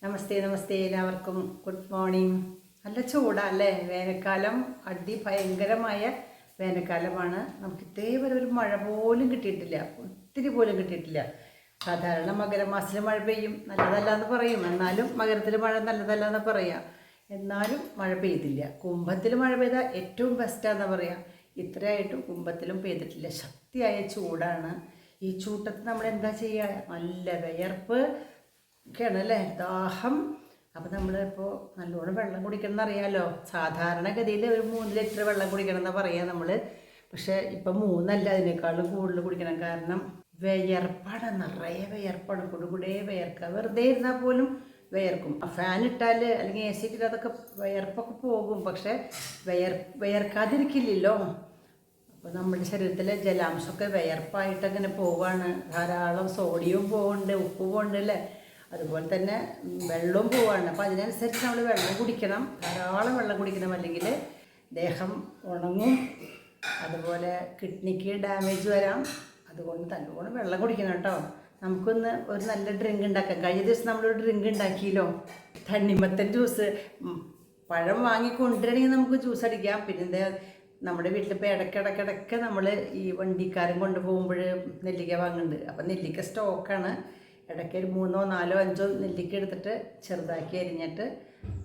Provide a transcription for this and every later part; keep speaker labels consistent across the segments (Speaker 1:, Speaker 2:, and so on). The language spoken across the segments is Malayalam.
Speaker 1: നമസ്തേ നമസ്തേ എല്ലാവർക്കും ഗുഡ് മോർണിംഗ്. നല്ല ചൂടല്ലേ? വേനൽക്കാലം ഭയങ്കരമായ വേനൽക്കാലമാണ്. നമുക്ക് ഇതേവരെ ഒരു മഴ പോലും കിട്ടിയിട്ടില്ല, ഒത്തിരി പോലും കിട്ടിയിട്ടില്ല. സാധാരണ മകരമാസത്തിൽ മഴ പെയ്യും, നല്ലതല്ല എന്ന് പറയും. എന്നാലും മകരത്തിൽ മഴ നല്ലതല്ല എന്ന് പറയാം. എന്നാലും മഴ പെയ്തില്ല. കുംഭത്തിൽ മഴ പെയ്താൽ ഏറ്റവും ബെസ്റ്റാന്ന് പറയാം. ഇത്രയായിട്ടും കുംഭത്തിലും പെയ്തിട്ടില്ല. ശക്തിയായ ചൂടാണ്. ഈ ചൂട്ടത്ത് നമ്മൾ എന്താ ചെയ്യുക? നല്ല വിയർപ്പ് ഒക്കെയാണ് അല്ലേ, ദാഹം. അപ്പം നമ്മളിപ്പോൾ നല്ലോണം വെള്ളം കുടിക്കണം എന്നറിയാമല്ലോ. സാധാരണഗതിയിൽ ഒരു 3 ലിറ്റർ വെള്ളം കുടിക്കണം എന്നാണ് പറയുക നമ്മൾ. പക്ഷേ ഇപ്പം 3 അല്ല, അതിനേക്കാളും കൂടുതൽ കുടിക്കണം. കാരണം വിയർപ്പാണ്, നിറയെ വിയർപ്പാണ്, കുടുകുടേ വിയർക്കുക. വെറുതെ ഇരുന്നാൽ പോലും വിയർക്കും. ഫാൻ ഇട്ടാൽ അല്ലെങ്കിൽ AC ഇട്ടാൽ അതൊക്കെ വിയർപ്പൊക്കെ പോകും. പക്ഷേ വിയർക്കാതിരിക്കില്ലല്ലോ. അപ്പോൾ നമ്മുടെ ശരീരത്തിലെ ജലാംശമൊക്കെ വിയർപ്പായിട്ട് അങ്ങനെ പോവുകയാണ്. ധാരാളം സോഡിയം പോകുന്നുണ്ട്, ഉപ്പ് പോകുന്നുണ്ട് അല്ലേ. അതുപോലെ തന്നെ വെള്ളവും പോവാണ്. അപ്പോൾ അതിനനുസരിച്ച് നമ്മൾ വെള്ളം കുടിക്കണം, ധാരാളം വെള്ളം കുടിക്കണം. അല്ലെങ്കിൽ ദേഹം ഉണങ്ങും, അതുപോലെ കിഡ്നിക്ക് ഡാമേജ് വരാം. അതുകൊണ്ട് നല്ലോണം വെള്ളം കുടിക്കണം കേട്ടോ. നമുക്കൊന്ന് ഒരു നല്ല ഡ്രിങ്ക് ഉണ്ടാക്കാം. കഴിഞ്ഞ ദിവസം നമ്മളൊരു ഡ്രിങ്ക് ഉണ്ടാക്കിയല്ലോ, തണ്ണിമത്തൻ ജ്യൂസ്. പഴം വാങ്ങി കൊണ്ടുവരണമെങ്കിൽ നമുക്ക് ജ്യൂസ് അടിക്കാം. പിന്നെ നമ്മുടെ വീട്ടിലിപ്പോൾ ഇടയ്ക്കിടയ്ക്ക് നമ്മൾ ഈ വണ്ടിക്കാരൻ കൊണ്ടുപോകുമ്പോൾ നെല്ലിക്ക വാങ്ങുന്നുണ്ട്. അപ്പം നെല്ലിക്ക സ്റ്റോക്കാണ്. ഇടയ്ക്ക് ഒരു 3, 4, 5 നെല്ലിക്ക എടുത്തിട്ട് ചെറുതാക്കി അരിഞ്ഞിട്ട്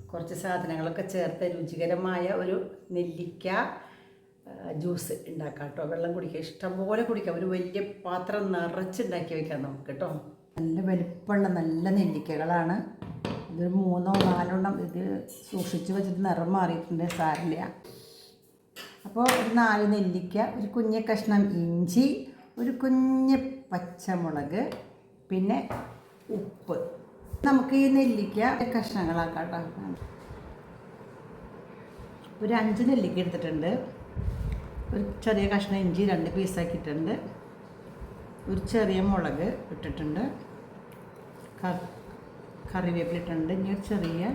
Speaker 1: കുറച്ച് സാധനങ്ങളൊക്കെ ചേർത്ത് രുചികരമായ ഒരു നെല്ലിക്ക ജ്യൂസ് ഉണ്ടാക്കാം കേട്ടോ. വെള്ളം കുടിക്കുക, ഇഷ്ടംപോലെ കുടിക്കാം. ഒരു വലിയ പാത്രം നിറച്ചുണ്ടാക്കി വയ്ക്കാം നമുക്ക് കേട്ടോ. നല്ല വലിപ്പമുള്ള നല്ല നെല്ലിക്കകളാണ്. ഇതൊരു 3, 4 ഇത് സൂക്ഷിച്ച് വെച്ചിട്ട് നിറം മാറിയിട്ടുണ്ട്, സാരില്ല. അപ്പോൾ ഒരു 4 നെല്ലിക്ക, ഒരു കുഞ്ഞ കഷ്ണം ഇഞ്ചി, ഒരു കുഞ്ഞ് പച്ചമുളക്, പിന്നെ ഉപ്പ്. നമുക്ക് ഈ നെല്ലിക്ക കഷ്ണങ്ങളാക്കാം കേട്ടോ. ഒരു 5 നെല്ലിക്ക എടുത്തിട്ടുണ്ട്. ഒരു ചെറിയ കഷ്ണം ഇഞ്ചി 2 പീസാക്കിയിട്ടുണ്ട്. ഒരു ചെറിയ മുളക് ഇട്ടിട്ടുണ്ട്. കറിവേപ്പില ഇട്ടിട്ടുണ്ട്. ഇനി ഒരു ചെറിയ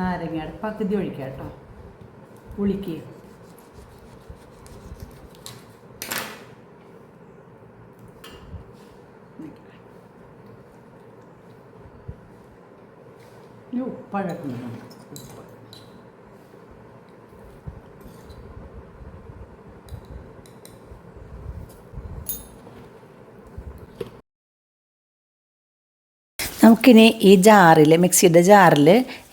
Speaker 1: നാരങ്ങയുടെ പകുതി ഒഴിക്കാം കേട്ടോ, പുളിക്ക്. ഉപ്പഴക്കുന്നുണ്ട്. ഉപ്പ് നമുക്കിനി ഈ ജാറിൽ, മിക്സിയുടെ ജാറിൽ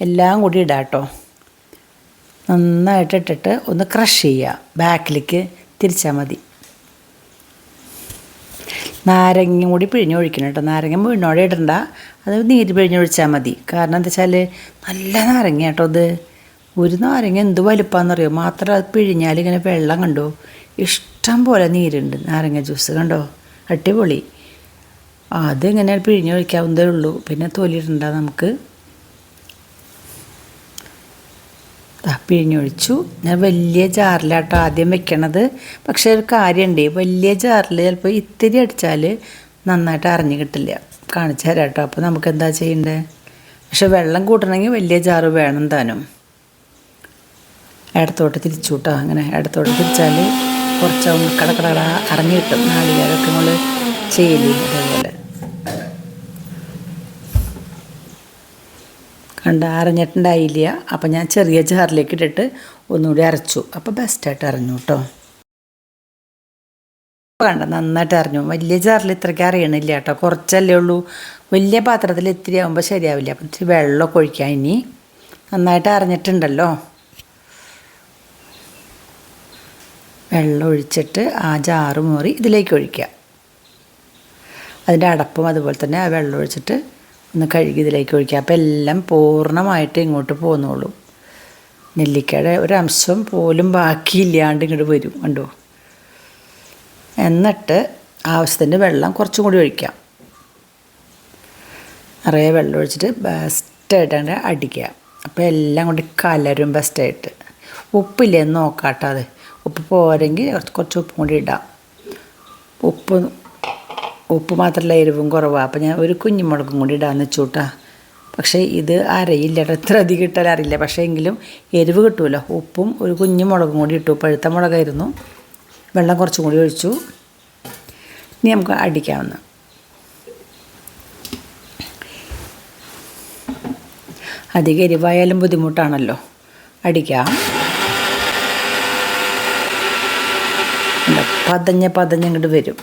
Speaker 1: എല്ലാം കൂടി ഇടാം കേട്ടോ. നന്നായിട്ട് ഇട്ടിട്ട് ഒന്ന് ക്രഷ് ചെയ്യുക. ബാക്കിലേക്ക് തിരിച്ചാൽ മതി. നാരങ്ങ കൂടി പിഴിഞ്ഞൊഴിക്കണം കേട്ടോ. നാരങ്ങ വീണോടെ ഇടണ്ട, അത് നീര് പിഴിഞ്ഞൊഴിച്ചാൽ മതി. കാരണം എന്താ വെച്ചാൽ നല്ല നാരങ്ങ കേട്ടോ ഇത്. ഒരു നാരങ്ങ എന്ത് വലുപ്പമാണെന്നറിയോ. മാത്രം അത് പിഴിഞ്ഞാൽ ഇങ്ങനെ വെള്ളം കണ്ടോ, ഇഷ്ടം പോലെ നീരുണ്ട്. നാരങ്ങ ജ്യൂസ് കണ്ടോ, അടിപൊളി. അതിങ്ങനെ പിഴിഞ്ഞൊഴിക്കാവുന്നതേ ഉള്ളൂ. പിന്നെ തൊലിയിടണ്ട നമുക്ക്. പിഴിഞ്ഞൊഴിച്ചു. ഞാൻ വലിയ ജാറിലാട്ടോ ആദ്യം വെക്കണത്. പക്ഷേ ഒരു കാര്യമുണ്ട്, വലിയ ജാറിൽ ചിലപ്പോൾ ഇത്തിരി അടിച്ചാൽ നന്നായിട്ട് അറിഞ്ഞു കിട്ടില്ല. കാണിച്ചു തരാം കേട്ടോ. അപ്പോൾ നമുക്ക് എന്താ ചെയ്യേണ്ടത്? പക്ഷെ വെള്ളം കൂട്ടണമെങ്കിൽ വലിയ ജാറ് വേണം താനും. ഇടത്തോട്ട് തിരിച്ചു കേട്ടോ. അങ്ങനെ ഇടത്തോട്ട് തിരിച്ചാൽ കുറച്ചാവും കട അറിഞ്ഞു കിട്ടും. നാളികേരമൊക്കെ നമ്മൾ ചെയ്യില്ലേ, അതേപോലെ അറിഞ്ഞിട്ടുണ്ടായില്ല. അപ്പം ഞാൻ ചെറിയ ജാറിലേക്ക് ഇട്ടിട്ട് ഒന്നുകൂടി അരച്ചു. അപ്പോൾ ബെസ്റ്റായിട്ട് അറിഞ്ഞു കേട്ടോ. നന്നായിട്ട് അറിഞ്ഞു. വലിയ ജാറിൽ ഇത്രയ്ക്ക് അറിയണില്ല കേട്ടോ, കുറച്ചല്ലേ ഉള്ളൂ. വലിയ പാത്രത്തിൽ ഇത്തിരി ആകുമ്പോൾ ശരിയാവില്ല. അപ്പം ഇത്തിരി വെള്ളമൊക്കെ ഒഴിക്കാം. ഇനി നന്നായിട്ട് അറിഞ്ഞിട്ടുണ്ടല്ലോ. വെള്ളം ഒഴിച്ചിട്ട് ആ ജാറ് മോറി ഇതിലേക്ക് ഒഴിക്കുക. അതിൻ്റെ അടപ്പും അതുപോലെ തന്നെ ആ വെള്ളം ഒഴിച്ചിട്ട് ഒന്ന് കഴുകി ഇതിലേക്ക് ഒഴിക്കുക. അപ്പോൾ എല്ലാം പൂർണ്ണമായിട്ട് ഇങ്ങോട്ട് പോന്നോളൂ. നെല്ലിക്കയുടെ ഒരംശം പോലും ബാക്കിയില്ലാണ്ട് ഇങ്ങോട്ട് വരും കണ്ടോ. എന്നിട്ട് ആവശ്യത്തിന് വെള്ളം കുറച്ചും കൂടി ഒഴിക്കാം. നിറയെ വെള്ളം ഒഴിച്ചിട്ട് ബെസ്റ്റായിട്ട് അടിക്കുക. അപ്പോൾ എല്ലാം കൊണ്ട് കലരും ബെസ്റ്റായിട്ട്. ഉപ്പില്ലെന്ന് നോക്കാട്ടോ. അത് ഉപ്പ് പോരെങ്കിൽ കുറച്ച് ഉപ്പും കൂടി ഇടാം. ഉപ്പ് മാത്രമല്ല, എരിവും കുറവാണ്. അപ്പോൾ ഞാൻ ഒരു കുഞ്ഞുമുളകും കൂടി ഇടാമെന്ന് വെച്ചു കേട്ടോ. പക്ഷേ ഇത് അരയില്ല കേട്ടോ, എത്ര അധികം ഇട്ടാൽ അറിയില്ല. പക്ഷേ എങ്കിലും എരിവ് കിട്ടുമല്ലോ. ഉപ്പും ഒരു കുഞ്ഞുമുളകും കൂടി ഇട്ടു. പഴുത്ത മുളകായിരുന്നു. വെള്ളം കുറച്ചും കൂടി ഒഴിച്ചു. ഇനി നമുക്ക് അടിക്കാവുന്ന അധികം എരിവായാലും ബുദ്ധിമുട്ടാണല്ലോ. അടിക്കാം. പതഞ്ഞ് ഇങ്ങോട്ട് വരും.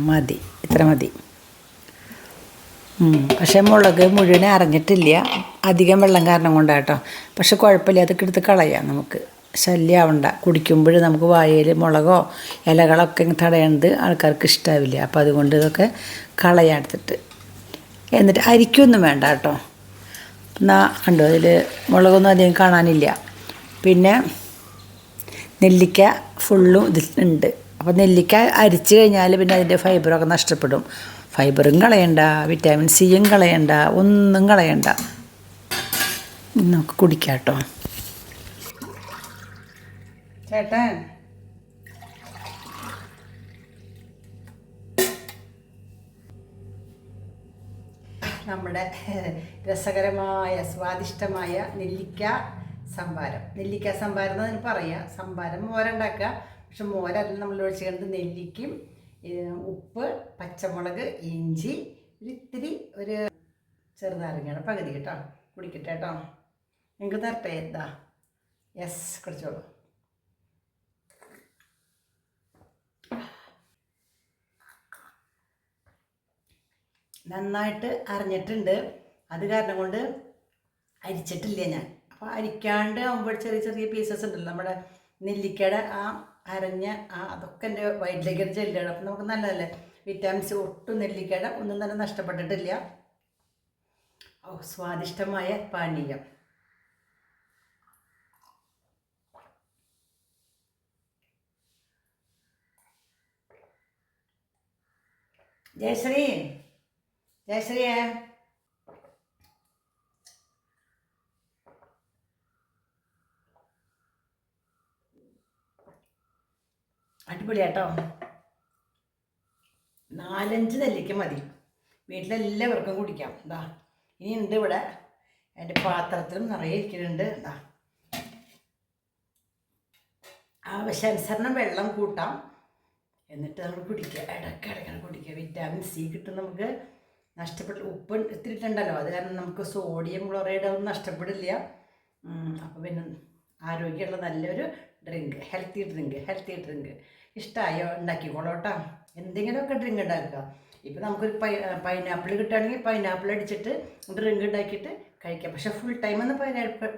Speaker 1: മതി, ഇത്ര മതി. പക്ഷേ മുളക് മുഴുവൻ അറിഞ്ഞിട്ടില്ല, അധികം വെള്ളം കാരണം കൊണ്ടാട്ടോ. പക്ഷെ കുഴപ്പമില്ല, അതൊക്കെ എടുത്ത് കളയാം, നമുക്ക് ശല്യമാവണ്ട. കുടിക്കുമ്പോൾ നമുക്ക് വായയിൽ മുളകോ ഇലകളൊക്കെ തടയണത് ആൾക്കാർക്ക് ഇഷ്ടാവില്ല. അപ്പോൾ അതുകൊണ്ട് ഇതൊക്കെ കളയാൻ എടുത്തിട്ട്, എന്നിട്ട് അരിക്കൊന്നും വേണ്ട കേട്ടോ. എന്നാൽ കണ്ടോ, അതിൽ മുളകൊന്നും അധികം കാണാനില്ല. പിന്നെ നെല്ലിക്ക ഫുള്ളും ഇതിൽ ഉണ്ട്. അപ്പോൾ നെല്ലിക്ക അരിച്ച് കഴിഞ്ഞാൽ പിന്നെ അതിൻ്റെ ഫൈബറൊക്കെ നഷ്ടപ്പെടും. ഫൈബറും കളയണ്ട, വിറ്റാമിൻ സിയും കളയണ്ട, ഒന്നും കളയണ്ട. നമുക്ക് കുടിക്കാം കേട്ടോ. ചേട്ടൻ നമ്മുടെ രസകരമായ സ്വാദിഷ്ടമായ നെല്ലിക്ക സംഭാരം. നെല്ലിക്ക സംഭാരം എന്നതിന് പറയുക. സംഭാരം മോരുണ്ടാക്കുക, പക്ഷെ മോരല്ല നമ്മൾ ഒഴിച്ചിട്ട് നെല്ലിക്കും ഉപ്പ്, പച്ചമുളക്, ഇഞ്ചി, ഇത്തിരി ഒരു ചെറുനാരങ്ങയുടെ പകുതി കേട്ടോ. കുടിക്കട്ടെ കേട്ടോ. നിങ്ങൾക്ക് തരട്ടെ? എന്താ? യെസ്, കുടിച്ചോളൂ. നന്നായിട്ട് അരിഞ്ഞിട്ടുണ്ട്, അത് കാരണം കൊണ്ട് അരിച്ചിട്ടില്ല ഞാൻ. അപ്പോൾ അരിക്കാണ്ട് ആകുമ്പോൾ ചെറിയ ചെറിയ പീസസ് ഉണ്ടല്ലോ നമ്മുടെ നെല്ലിക്കയുടെ ആ അരഞ്ഞ അതൊക്കെ എൻ്റെ വയറ്റിലേക്ക് ചെല്ലുകയാണ്. അപ്പം നമുക്ക് നല്ലതല്ലേ, വിറ്റാമിൻസ് ഒട്ടും നെല്ലിക്കയുടെ ഒന്നും തന്നെ നഷ്ടപ്പെട്ടിട്ടില്ല. സ്വാദിഷ്ടമായ പാനീയം. ജയശ്രീ, ജയശ്രീയെ അടിപൊളിയാട്ടോ. 4-5 നെല്ലിക്ക മതി, വീട്ടിലെല്ലാവർക്കും കുടിക്കാം. എന്താ ഇനി ഉണ്ട് ഇവിടെ, എൻ്റെ പാത്രത്തിലും നിറയെ ഇരിക്കുന്നുണ്ട്. എന്താ ആവശ്യാനുസരണം വെള്ളം കൂട്ടാം, എന്നിട്ട് നമ്മൾ കുടിക്കുക. ഇടയ്ക്കിടയ്ക്കാണ് കുടിക്കുക. വിറ്റാമിൻ സി കിട്ടും നമുക്ക്. ഉപ്പ് ഇത്തിരിട്ടുണ്ടല്ലോ, അത് കാരണം നമുക്ക് സോഡിയം ക്ലോറൈഡ് ഒന്നും നഷ്ടപ്പെടില്ല. അപ്പോൾ പിന്നെ ആരോഗ്യമുള്ള നല്ലൊരു ഡ്രിങ്ക്, ഹെൽത്തി ഡ്രിങ്ക് ഇഷ്ടമായോ? ഉണ്ടാക്കിക്കോളോട്ടോ. എന്തെങ്കിലുമൊക്കെ ഡ്രിങ്ക് ഉണ്ടാക്കുക. ഇപ്പോൾ നമുക്കൊരു പൈനാപ്പിൾ കിട്ടുകയാണെങ്കിൽ പൈനാപ്പിൾ അടിച്ചിട്ട് ഡ്രിങ്ക് ഉണ്ടാക്കിയിട്ട് കഴിക്കാം. പക്ഷേ ഫുൾ ടൈമൊന്നും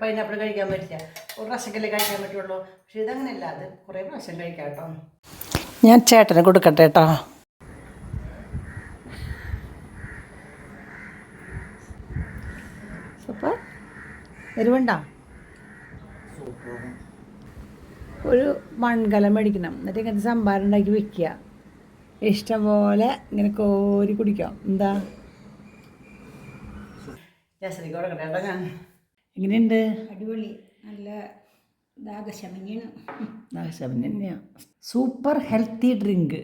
Speaker 1: പൈനാപ്പിൾ കഴിക്കാൻ പറ്റില്ല, ഒരു പ്രാവശ്യമല്ലേ കഴിക്കാൻ പറ്റുള്ളൂ. പക്ഷേ ഇതങ്ങനെയല്ല, അത് കുറേ പ്രാവശ്യം കഴിക്കാം കേട്ടോ. ഞാൻ ചേട്ടന് കൊടുക്കട്ടെ കേട്ടോ. സൂപ്പർ. എരിവുണ്ടോ? ഒരു മൺകലം മേടിക്കണം, എന്നിട്ട് ഇങ്ങനത്തെ സംഭാരം ഉണ്ടാക്കി വെക്കുക. ഇഷ്ടംപോലെ ഇങ്ങനെ കോരി കുടിക്കാം. എന്താ ജസരി കൊടുക്കട്ടെ കേട്ടോ. ഞാൻ എങ്ങനെയുണ്ട്?
Speaker 2: അടിപൊളി, നല്ല ദാഹശമനിയാണ്.
Speaker 1: ദാഹശമനി തന്നെയാണ്. Super healthy drink.